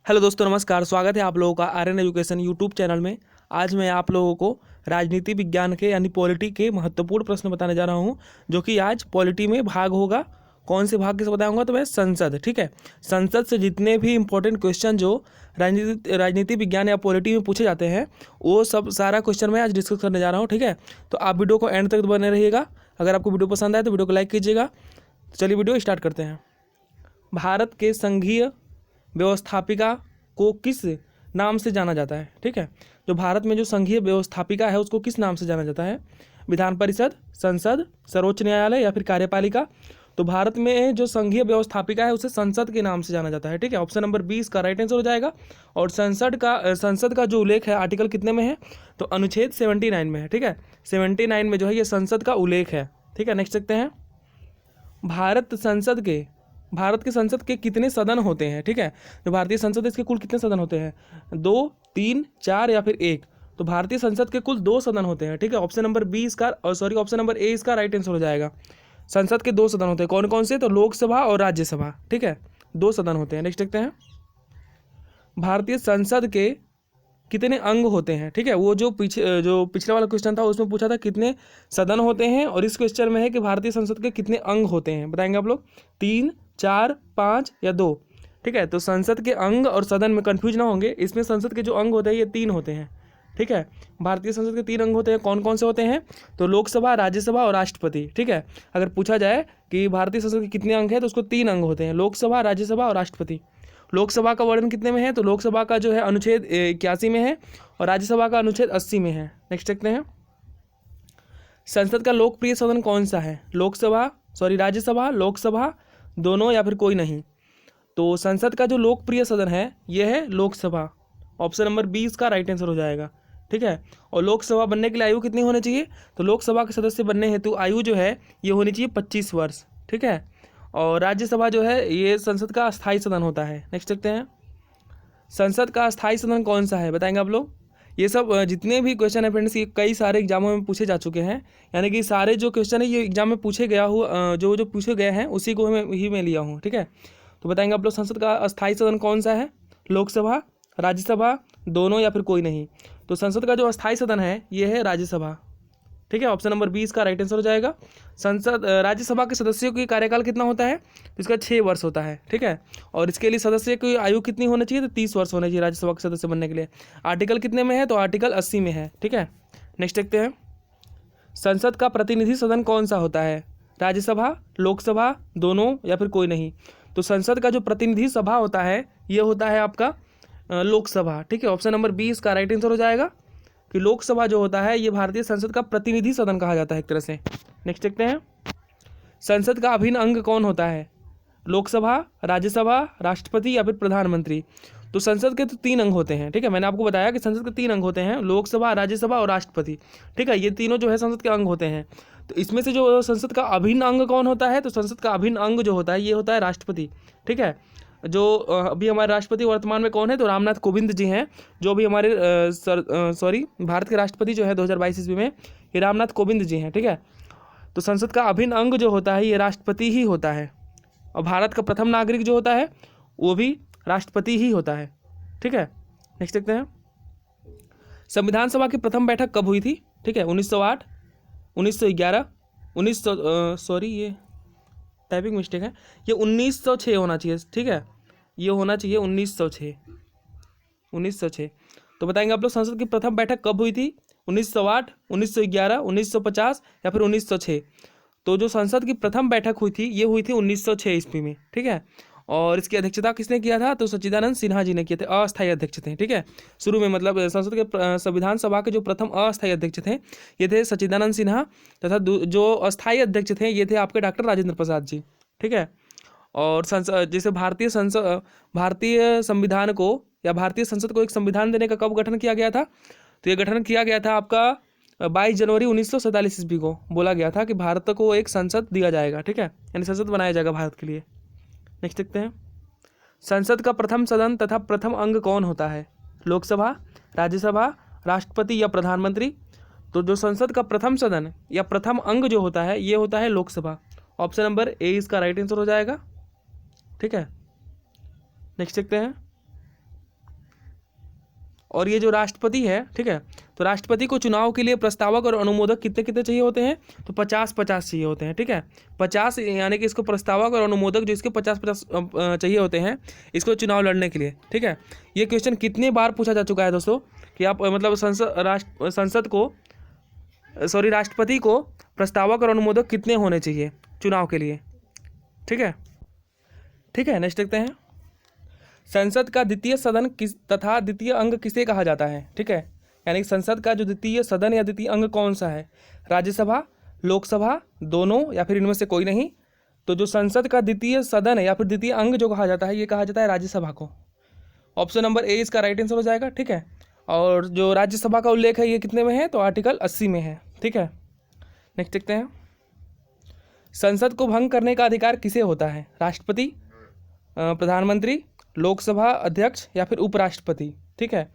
Hello दोस्तों, नमस्कार। स्वागत है आप लोगों का आर्यन एजुकेशन यूट्यूब चैनल में। आज मैं आप लोगों को राजनीति विज्ञान के यानी पॉलिटी के महत्वपूर्ण प्रश्न बताने जा रहा हूं, जो कि आज पॉलिटी में भाग होगा। कौन से भाग के बताऊंगा तो मैं संसद, ठीक है। संसद से जितने भी इंपॉर्टेंट क्वेश्चन जो राजनीति विज्ञान या पॉलिटी में पूछे जाते हैं, वो सब सारा क्वेश्चन मैं आज डिस्कस करने जा रहा हूँ, ठीक है। तो आप वीडियो को एंड तक बने रहिएगा। अगर आपको वीडियो पसंद आए तो वीडियो को लाइक कीजिएगा। तो चलिए वीडियो स्टार्ट करते हैं। भारत के संघीय व्यवस्थापिका को किस नाम से जाना जाता है, ठीक है। जो भारत में जो संघीय व्यवस्थापिका है उसको किस नाम से जाना जाता है? विधान परिषद, संसद, सर्वोच्च न्यायालय या फिर कार्यपालिका? तो भारत में जो संघीय व्यवस्थापिका है उसे संसद के नाम से जाना जाता है, ठीक है। ऑप्शन नंबर 20 का राइट आंसर हो जाएगा। और संसद का जो उल्लेख है आर्टिकल कितने में है? तो अनुच्छेद 79 में है, ठीक है। 79 में जो है ये संसद का उल्लेख है, ठीक है। नेक्स्ट देखते हैं। भारत के संसद के कितने सदन होते हैं, ठीक है। जो भारतीय संसद है इसके कुल कितने सदन होते हैं? 2, 3, 4 या फिर 1? तो भारतीय संसद के कुल 2 सदन होते हैं, ठीक है। Option number option number A इसका राइट आंसर हो जाएगा। संसद के 2 सदन होते हैं। कौन कौन से? तो लोकसभा और राज्यसभा, ठीक है। 2 सदन होते हैं। नेक्स्ट देखते हैं। भारतीय संसद के कितने अंग होते हैं, ठीक है। वो जो पिछले वाला क्वेश्चन था उसमें पूछा था कितने सदन होते हैं, और इस क्वेश्चन में है कि भारतीय संसद के कितने अंग होते हैं। बताएंगे आप लोग? 3, 4, 5 या 2, ठीक है। तो संसद के अंग और सदन में कंफ्यूज ना होंगे। इसमें संसद के जो अंग होते हैं ये 3 होते हैं, ठीक है। भारतीय संसद के 3 अंग होते हैं। कौन कौन से होते हैं? तो लोकसभा, राज्यसभा और राष्ट्रपति, ठीक है। अगर पूछा जाए कि भारतीय संसद के कितने अंग हैं तो उसको 3 अंग होते हैं, लोकसभा, राज्यसभा और राष्ट्रपति। लोकसभा का वर्णन कितने में है? तो लोकसभा का जो है अनुच्छेद 81 में है और राज्यसभा का अनुच्छेद 80 में है। नेक्स्ट देखते हैं। संसद का लोकप्रिय सदन कौन सा है? राज्यसभा, लोकसभा, दोनों या फिर कोई नहीं? तो संसद का जो लोकप्रिय सदन है यह है लोकसभा। ऑप्शन नंबर 20 का राइट आंसर हो जाएगा, ठीक है। और लोकसभा बनने के लिए आयु कितनी होनी चाहिए? तो लोकसभा के सदस्य बनने हेतु आयु जो है ये होनी चाहिए 25 वर्ष, ठीक है। और राज्यसभा जो है ये संसद का अस्थायी सदन होता है। नेक्स्ट देखते हैं। संसद का अस्थायी सदन कौन सा है? बताएंगे आप लोग? ये सब जितने भी क्वेश्चन है फ्रेंड्स, ये कई सारे एग्जामों में पूछे जा चुके हैं। यानी कि सारे जो क्वेश्चन है ये एग्जाम में पूछे गया हुआ जो पूछे गए हैं उसी को मैं लिया हूँ, ठीक है। तो बताएंगे आप लोग संसद का अस्थायी सदन कौन सा है? लोकसभा, राज्यसभा, दोनों या फिर कोई नहीं? तो संसद का जो अस्थायी सदन है ये है राज्यसभा, ठीक है। ऑप्शन नंबर 20 का राइट आंसर हो जाएगा। राज्यसभा के सदस्यों की कार्यकाल कितना होता है? तो इसका 6 वर्ष होता है, ठीक है। और इसके लिए सदस्य की आयु कितनी होनी चाहिए? तो 30 वर्ष होना चाहिए राज्यसभा के सदस्य बनने के लिए। आर्टिकल कितने में है? तो आर्टिकल 80 में है, ठीक है। नेक्स्ट देखते हैं। संसद का प्रतिनिधि सदन कौन सा होता है? राज्यसभा, लोकसभा, दोनों या फिर कोई नहीं? तो संसद का जो प्रतिनिधि सभा होता है ये होता है आपका लोकसभा, ठीक है। ऑप्शन नंबर 20 का राइट आंसर हो जाएगा कि लोकसभा जो होता है ये भारतीय संसद का प्रतिनिधि सदन कहा जाता है एक तरह से। नेक्स्ट देखते हैं। संसद का अभिन्न अंग कौन होता है? लोकसभा, राज्यसभा, राष्ट्रपति या फिर प्रधानमंत्री? तो संसद के तो 3 अंग होते हैं, ठीक है। मैंने आपको बताया कि संसद के 3 अंग होते हैं, लोकसभा, राज्यसभा और राष्ट्रपति, ठीक है। ये तीनों जो है संसद के अंग होते हैं। तो इसमें से जो संसद का अभिन्न अंग कौन होता है? तो संसद का अभिन्न अंग जो होता है ये होता है राष्ट्रपति, ठीक है। जो अभी हमारे राष्ट्रपति वर्तमान में कौन है? तो रामनाथ कोविंद जी हैं। जो अभी हमारे भारत के राष्ट्रपति जो है 2022 ईस्वी में, ये रामनाथ कोविंद जी हैं, ठीक है। तो संसद का अभिन्न अंग जो होता है ये राष्ट्रपति ही होता है। और भारत का प्रथम नागरिक जो होता है वो भी राष्ट्रपति ही होता है, ठीक है। नेक्स्ट देखते हैं। संविधान सभा की प्रथम बैठक कब हुई थी? ठीक है, 1908, 1911, 1900 ये टाइपिंग मिस्टेक है, ये 1906 होना चाहिए, ठीक है। ये होना चाहिए 1906। तो बताएंगे आप लोग संसद की प्रथम बैठक कब हुई थी? 1908, 1911, 1950 या फिर 1906? तो जो संसद की प्रथम बैठक हुई थी ये हुई थी 1906 ईस्वी में, ठीक है। और इसकी अध्यक्षता किसने किया था? तो सच्चिदानंद सिन्हा जी ने किए थे, अस्थायी अध्यक्ष थे, ठीक है। शुरू में मतलब संसद के संविधान सभा के जो प्रथम अस्थायी अध्यक्ष थे ये थे सच्चिदानंद सिन्हा, तथा जो अस्थायी अध्यक्ष थे ये थे आपके डॉक्टर राजेंद्र प्रसाद जी, ठीक है। और जैसे भारतीय संविधान को या भारतीय संसद को एक संविधान देने का कब गठन किया गया था? तो ये गठन किया गया था आपका 22 जनवरी 1947 ईस्वी को। बोला गया था कि भारत को एक संसद दिया जाएगा, ठीक है, यानी संसद बनाया जाएगा भारत के लिए। नेक्स्ट देखते हैं। संसद का प्रथम सदन तथा प्रथम अंग कौन होता है? लोकसभा, राज्यसभा, राष्ट्रपति या प्रधानमंत्री? तो जो संसद का प्रथम सदन या प्रथम अंग जो होता है ये होता है लोकसभा। ऑप्शन नंबर ए इसका राइट आंसर हो जाएगा, ठीक है। नेक्स्ट देखते हैं। और ये जो राष्ट्रपति है, ठीक है, तो राष्ट्रपति को चुनाव के लिए प्रस्तावक और अनुमोदक कितने कितने चाहिए होते हैं, तो 50-50 चाहिए होते हैं, ठीक है। 50 यानी कि इसको प्रस्तावक और अनुमोदक जो इसके 50-50 चाहिए होते हैं इसको चुनाव लड़ने के लिए, ठीक है। ये क्वेश्चन कितने बार पूछा जा चुका है दोस्तों कि आप मतलब राष्ट्रपति को प्रस्तावक और अनुमोदक कितने होने चाहिए चुनाव के लिए, ठीक है। ठीक है, नेक्स्ट देखते हैं। संसद का द्वितीय सदन किस तथा द्वितीय अंग किसे कहा जाता है, ठीक है। यानी कि संसद का जो द्वितीय सदन या द्वितीय अंग कौन सा है, राज्यसभा, लोकसभा, दोनों या फिर इनमें से कोई नहीं। तो जो संसद का द्वितीय सदन है या फिर द्वितीय अंग जो कहा जाता है ये कहा जाता है राज्यसभा को। ऑप्शन नंबर ए इसका राइट आंसर हो जाएगा, ठीक है। और जो राज्यसभा का उल्लेख है ये कितने में है, तो आर्टिकल 80 में है, ठीक है। नेक्स्ट देखते हैं। संसद को भंग करने का अधिकार किसे होता है, राष्ट्रपति, प्रधानमंत्री, लोकसभा अध्यक्ष या फिर उपराष्ट्रपति, ठीक है।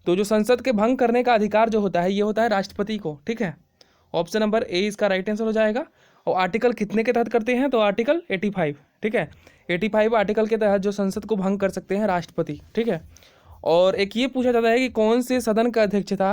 तो जो संसद के भंग करने का अधिकार जो होता है ये होता है राष्ट्रपति को, ठीक है। ऑप्शन नंबर ए इसका राइट आंसर हो जाएगा। और आर्टिकल कितने के तहत करते हैं, तो आर्टिकल 85, ठीक है। 85 आर्टिकल के तहत जो संसद को भंग कर सकते हैं राष्ट्रपति, ठीक है। और एक ये पूछा जाता है कि कौन से सदन का अध्यक्षता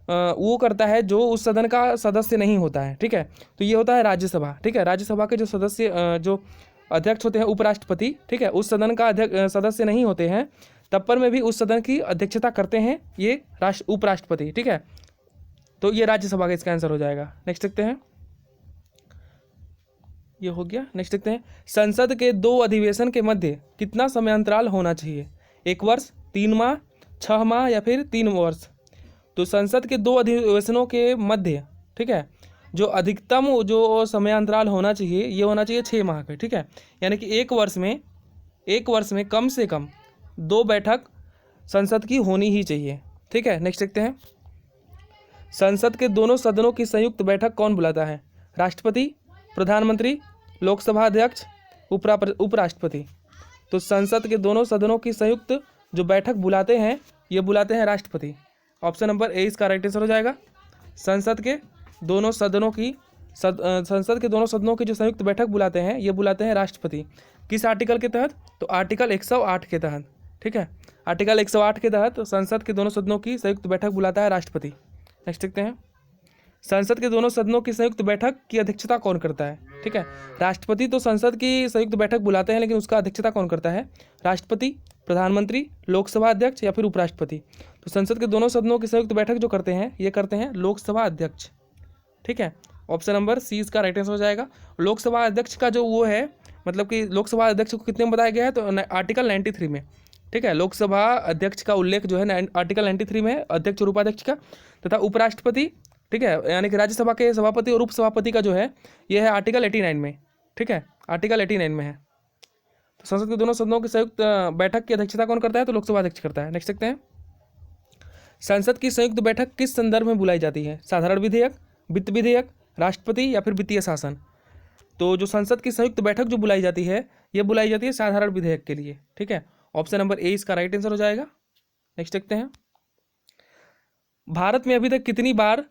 वो करता है जो उस सदन का सदस्य नहीं होता है, ठीक है। तो ये होता है राज्यसभा, ठीक है। राज्यसभा के जो सदस्य जो अध्यक्ष होते हैं उपराष्ट्रपति, ठीक है, उस सदन का सदस्य नहीं होते हैं तब पर में भी उस सदन की अध्यक्षता करते हैं ये उपराष्ट्रपति, ठीक है। तो ये राज्यसभा का इसका आंसर हो जाएगा। नेक्स्ट देखते हैं, ये हो गया। नेक्स्ट देखते हैं। संसद के 2 अधिवेशन के मध्य कितना समयांतराल होना चाहिए, 1 वर्ष, 3 माह, 6 माह या फिर 3 वर्ष। तो संसद के 2 अधिवेशनों के मध्य, ठीक है, जो अधिकतम जो समयांतराल होना चाहिए ये होना चाहिए 6 माह का, ठीक है। यानी कि एक वर्ष में कम से कम 2 बैठक संसद की होनी ही चाहिए, ठीक है। नेक्स्ट देखते हैं। संसद के दोनों सदनों की संयुक्त बैठक कौन बुलाता है, राष्ट्रपति, प्रधानमंत्री, लोकसभा अध्यक्ष, उपराष्ट्रपति। तो संसद के दोनों सदनों की संयुक्त जो बैठक बुलाते हैं ये बुलाते हैं राष्ट्रपति। ऑप्शन नंबर ए इसका राइट आंसर हो जाएगा। संसद के दोनों सदनों की जो संयुक्त बैठक बुलाते हैं ये बुलाते हैं राष्ट्रपति। किस आर्टिकल के तहत, तो आर्टिकल 108 के तहत, ठीक है। आर्टिकल 108 के तहत संसद के दोनों सदनों की संयुक्त बैठक बुलाता है राष्ट्रपति। नेक्स्ट देखते हैं। संसद के दोनों सदनों की संयुक्त बैठक की अध्यक्षता कौन करता है, ठीक है। राष्ट्रपति तो संसद की संयुक्त बैठक बुलाते हैं लेकिन उसका अध्यक्षता कौन करता है, राष्ट्रपति, प्रधानमंत्री, लोकसभा अध्यक्ष या फिर उपराष्ट्रपति। तो संसद के दोनों सदनों की संयुक्त बैठक जो करते हैं ये करते हैं लोकसभा अध्यक्ष, ठीक है। ऑप्शन नंबर सी इसका राइट आंसर हो जाएगा। लोकसभा अध्यक्ष का जो वो है मतलब कि लोकसभा अध्यक्ष को कितने में बताया गया है, तो आर्टिकल 93 में, ठीक है। लोकसभा अध्यक्ष का उल्लेख जो है आर्टिकल 93 में है, अध्यक्ष और उपाध्यक्ष का। तथा उपराष्ट्रपति, ठीक है, यानी कि राज्यसभा के सभापति और उपसभापति का जो है ये है आर्टिकल 89 में, ठीक है, आर्टिकल 89 में है। तो संसद के दोनों सदनों की संयुक्त बैठक की अध्यक्षता कौन करता है, तो लोकसभा अध्यक्ष करता है। नेक्स्ट देखते हैं। संसद की संयुक्त बैठक किस संदर्भ में बुलाई जाती है, साधारण विधेयक, वित्त विधेयक, राष्ट्रपति या फिर वित्तीय शासन। तो जो संसद की संयुक्त बैठक जो बुलाई जाती है ये बुलाई जाती है साधारण विधेयक के लिए, ठीक है। ऑप्शन नंबर ए इसका राइट आंसर हो जाएगा। नेक्स्ट देखते हैं। भारत में अभी तक कितनी बार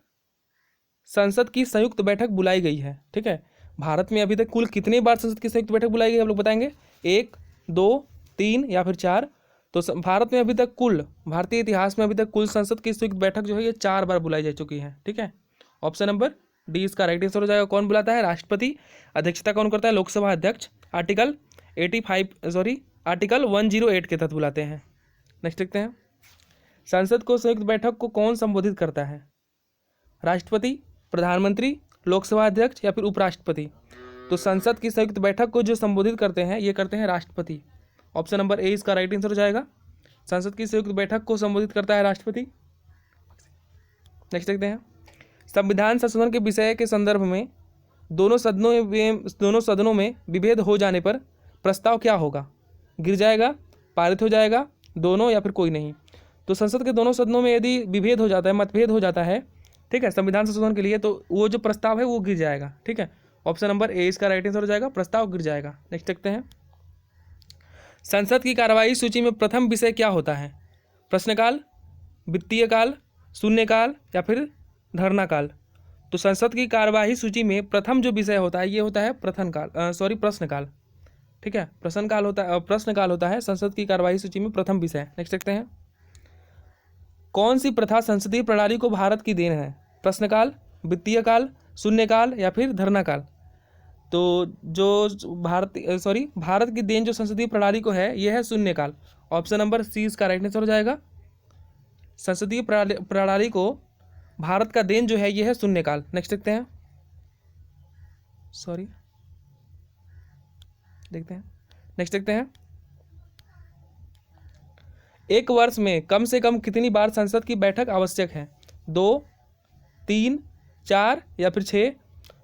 संसद की संयुक्त बैठक बुलाई गई है, ठीक है। भारत में अभी तक कुल कितनी बार संसद की संयुक्त बैठक बुलाई गई आप लोग बताएंगे, 1, 2, 3 या फिर 4। तो भारत में अभी तक कुल भारतीय इतिहास में अभी तक कुल संसद की संयुक्त बैठक जो है ये 4 बार बुलाई जा चुकी है, ठीक है। ऑप्शन नंबर डी इसका राइट आंसर हो जाएगा। कौन बुलाता है, राष्ट्रपति। अध्यक्षता कौन करता है, लोकसभा अध्यक्ष। आर्टिकल 108 के तहत बुलाते हैं। नेक्स्ट देखते हैं। संसद को संयुक्त बैठक को कौन संबोधित करता है, राष्ट्रपति, प्रधानमंत्री, लोकसभा अध्यक्ष या फिर उपराष्ट्रपति। तो संसद की संयुक्त बैठक को जो संबोधित करते हैं ये करते हैं राष्ट्रपति। ऑप्शन नंबर ए इसका राइट आंसर हो जाएगा। संसद की संयुक्त बैठक को संबोधित करता है राष्ट्रपति। नेक्स्ट देखते हैं। संविधान संशोधन के विषय के संदर्भ में दोनों सदनों में विभेद हो जाने पर प्रस्ताव क्या होगा, गिर जाएगा, पारित हो जाएगा, दोनों या फिर कोई नहीं। तो संसद के दोनों सदनों में यदि विभेद हो जाता है, मतभेद हो जाता है, ठीक है, संविधान संशोधन के लिए, तो वो जो प्रस्ताव है वो गिर जाएगा, ठीक है। ऑप्शन नंबर ए इसका राइट आंसर हो जाएगा, प्रस्ताव गिर जाएगा। नेक्स्ट देखते हैं। संसद की कार्यवाही सूची में प्रथम विषय क्या होता है, प्रश्नकाल, वित्तीय काल, शून्यकाल या फिर धरना काल। तो संसद की कार्यवाही सूची में प्रथम जो विषय होता है ये होता है प्रश्नकाल, ठीक है। प्रश्नकाल होता है संसद की कार्यवाही सूची में प्रथम विषय। नेक्स्ट देखते हैं। कौन सी प्रथा संसदीय प्रणाली को भारत की देन है? प्रश्नकाल, वित्तीय काल, शून्यकाल या फिर धरना काल? तो जो भारत की देन जो संसदीय प्रणाली को है यह है शून्यकाल। ऑप्शन नंबर सी इसका राइट आंसर हो जाएगा। संसदीय प्रणाली को भारत का देन जो है यह है शून्यकाल। नेक्स्ट देखते हैं, नेक्स्ट देखते हैं। एक वर्ष में कम से कम कितनी बार संसद की बैठक आवश्यक है? 2, 3, 4 या फिर 6?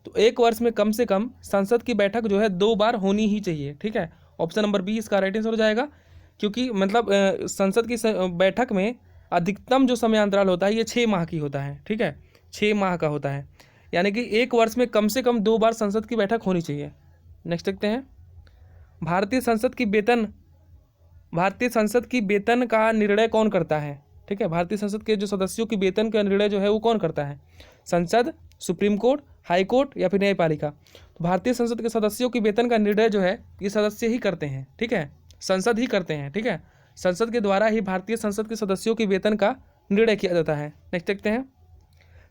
तो एक वर्ष में कम से कम संसद की बैठक जो है 2 बार होनी ही चाहिए। ठीक है, ऑप्शन नंबर बी इसका राइट आंसर हो जाएगा। क्योंकि मतलब संसद की बैठक में अधिकतम जो समयांतराल होता है ये 6 माह की होता है। ठीक है, 6 माह का होता है, यानी कि एक वर्ष में कम से कम 2 बार संसद की बैठक होनी चाहिए। नेक्स्ट देखते हैं, भारतीय संसद की वेतन का निर्णय कौन करता है? ठीक है, भारतीय संसद के जो सदस्यों की वेतन का निर्णय जो है वो कौन करता है? संसद, सुप्रीम कोर्ट, हाई कोर्ट या फिर न्यायपालिका? तो भारतीय संसद के सदस्यों की वेतन का निर्णय जो है ये सदस्य ही करते हैं। ठीक है, संसद ही करते हैं। ठीक है, संसद के द्वारा ही भारतीय संसद के सदस्यों की वेतन का निर्णय किया जाता है। नेक्स्ट देखते हैं,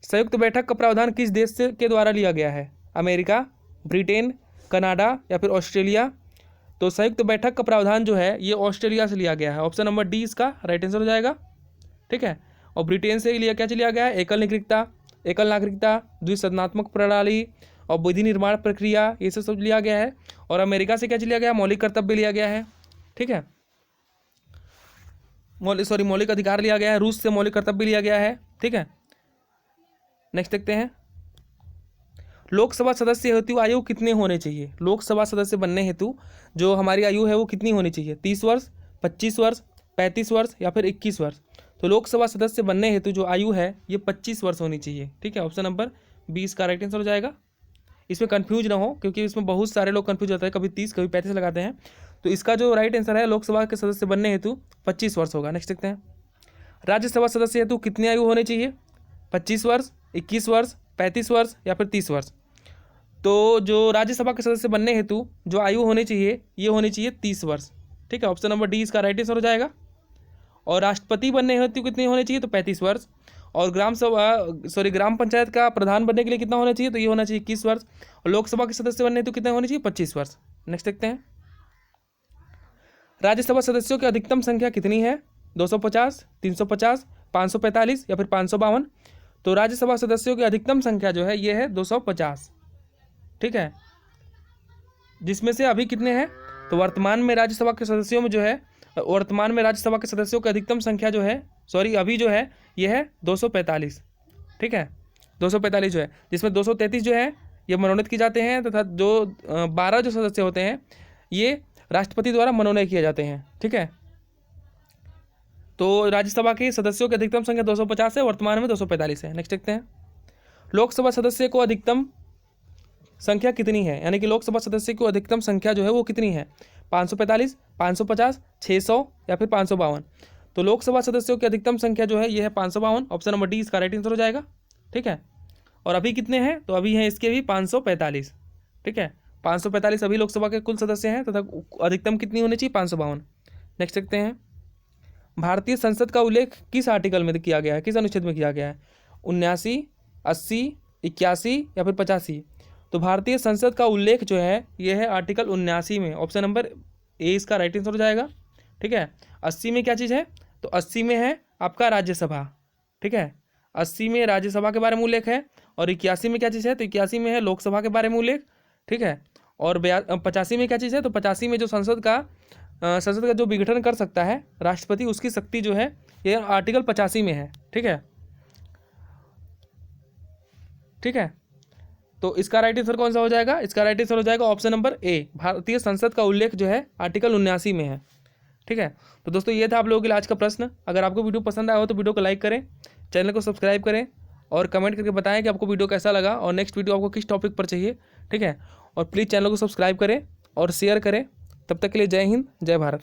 संयुक्त बैठक का प्रावधान किस देश के द्वारा लिया गया है? अमेरिका, ब्रिटेन, कनाडा या फिर ऑस्ट्रेलिया? तो संयुक्त बैठक का प्रावधान जो है ये ऑस्ट्रेलिया से लिया गया है। ऑप्शन नंबर डी इसका राइट आंसर हो जाएगा। ठीक है, और ब्रिटेन से क्या लिया गया है? एकल नागरिकता, द्विसदनात्मक प्रणाली और विधि निर्माण प्रक्रिया, ये सब लिया गया है। और अमेरिका से क्या लिया गया? मौलिक कर्तव्य लिया गया है। ठीक है, मौलिक अधिकार लिया गया है। रूस से मौलिक कर्तव्य लिया गया है। ठीक है, नेक्स्ट देखते हैं, लोकसभा सदस्य हेतु आयु कितने होने चाहिए? लोकसभा सदस्य बनने हेतु जो हमारी आयु है वो कितनी होनी चाहिए? 30 वर्ष, 25 वर्ष, 35 वर्ष या फिर 21 वर्ष? तो लोकसभा सदस्य बनने हेतु जो आयु है ये 25 वर्ष होनी चाहिए। ठीक है, ऑप्शन नंबर 20 का राइट आंसर हो जाएगा। इसमें कन्फ्यूज ना हो, क्योंकि इसमें बहुत सारे लोग कन्फ्यूज होते हैं, कभी 30 कभी 35 लगाते हैं। तो इसका जो राइट आंसर है लोकसभा के सदस्य बनने हेतु 25 वर्ष होगा। नेक्स्ट देखते हैं, राज्यसभा सदस्य हेतु कितनी आयु होनी चाहिए? 25 वर्ष, 21 वर्ष, 35 वर्ष या फिर 30 वर्ष? तो जो राज्यसभा के सदस्य बनने हेतु जो आयु होनी चाहिए ये होनी चाहिए 30 वर्ष। ठीक है, ऑप्शन नंबर डी इसका राइट आंसर हो जाएगा। और राष्ट्रपति बनने हेतु कितनी होनी चाहिए? तो 35 वर्ष। और ग्राम पंचायत का प्रधान बनने के लिए कितना होना चाहिए? तो ये होना चाहिए 21 वर्ष। और लोकसभा के सदस्य बनने हेतु कितने होने चाहिए? 25 वर्ष। नेक्स्ट देखते हैं, राज्यसभा सदस्यों की अधिकतम संख्या कितनी है? 250, 350, 545 या फिर 552? तो राज्यसभा सदस्यों की अधिकतम संख्या जो है ये है 250। ठीक है, जिसमें से अभी कितने हैं? तो वर्तमान में राज्यसभा के सदस्यों में जो है राज्यसभा के सदस्यों की अधिकतम संख्या जो है अभी जो है ये है 245। ठीक है, 245 जो है, जिसमें 233 जो है ये मनोनीत किए जाते हैं तथा जो 12 जो सदस्य होते हैं ये राष्ट्रपति द्वारा मनोनीत किए जाते हैं। ठीक है, तो राज्यसभा के सदस्यों की अधिकतम संख्या 250 है, वर्तमान में 245 है। नेक्स्ट देखते हैं, लोकसभा सदस्य को अधिकतम संख्या कितनी है? यानी कि लोकसभा सदस्य की अधिकतम संख्या जो है वो कितनी है? 545, 550, 600 या फिर 552? तो लोकसभा सदस्यों की अधिकतम संख्या जो है ये है 552। ऑप्शन नंबर डी इसका राइट आंसर हो जाएगा। ठीक है, और अभी कितने हैं? तो अभी हैं इसके भी 545। ठीक है, 545 अभी लोकसभा के कुल सदस्य हैं तथा अधिकतम कितनी होनी चाहिए? 552। नेक्स्ट देखते हैं, भारतीय संसद का उल्लेख किस आर्टिकल में किया गया है? किस अनुच्छेद में किया गया है? 79, 80, 81 या फिर 85? तो भारतीय संसद का उल्लेख जो है यह है आर्टिकल 79 में। ऑप्शन नंबर ए इसका राइट आंसर हो जाएगा। ठीक है, 80 में क्या चीज़ है? तो 80 में है आपका राज्यसभा। ठीक है, 80 में राज्यसभा के बारे में उल्लेख है। और 81 में क्या चीज़ है? तो 81 में है लोकसभा के बारे में उल्लेख। ठीक है, और 85 में क्या चीज़ है? तो 85 में जो संसद का जो विघटन कर सकता है राष्ट्रपति, उसकी शक्ति जो है ये आर्टिकल 85 में है। ठीक है, ठीक है, तो इसका राइट आंसर कौन सा हो जाएगा? इसका राइट आंसर हो जाएगा ऑप्शन नंबर ए, भारतीय संसद का उल्लेख जो है आर्टिकल 79 में है। ठीक है, तो दोस्तों ये था आप लोगों के लिए आज का प्रश्न। अगर आपको वीडियो पसंद आया हो तो वीडियो को लाइक करें, चैनल को सब्सक्राइब करें और कमेंट करके बताएं कि आपको वीडियो कैसा लगा और नेक्स्ट वीडियो आपको किस टॉपिक पर चाहिए। ठीक है, और प्लीज़ चैनल को सब्सक्राइब करें और शेयर करें। तब तक के लिए जय हिंद, जय भारत।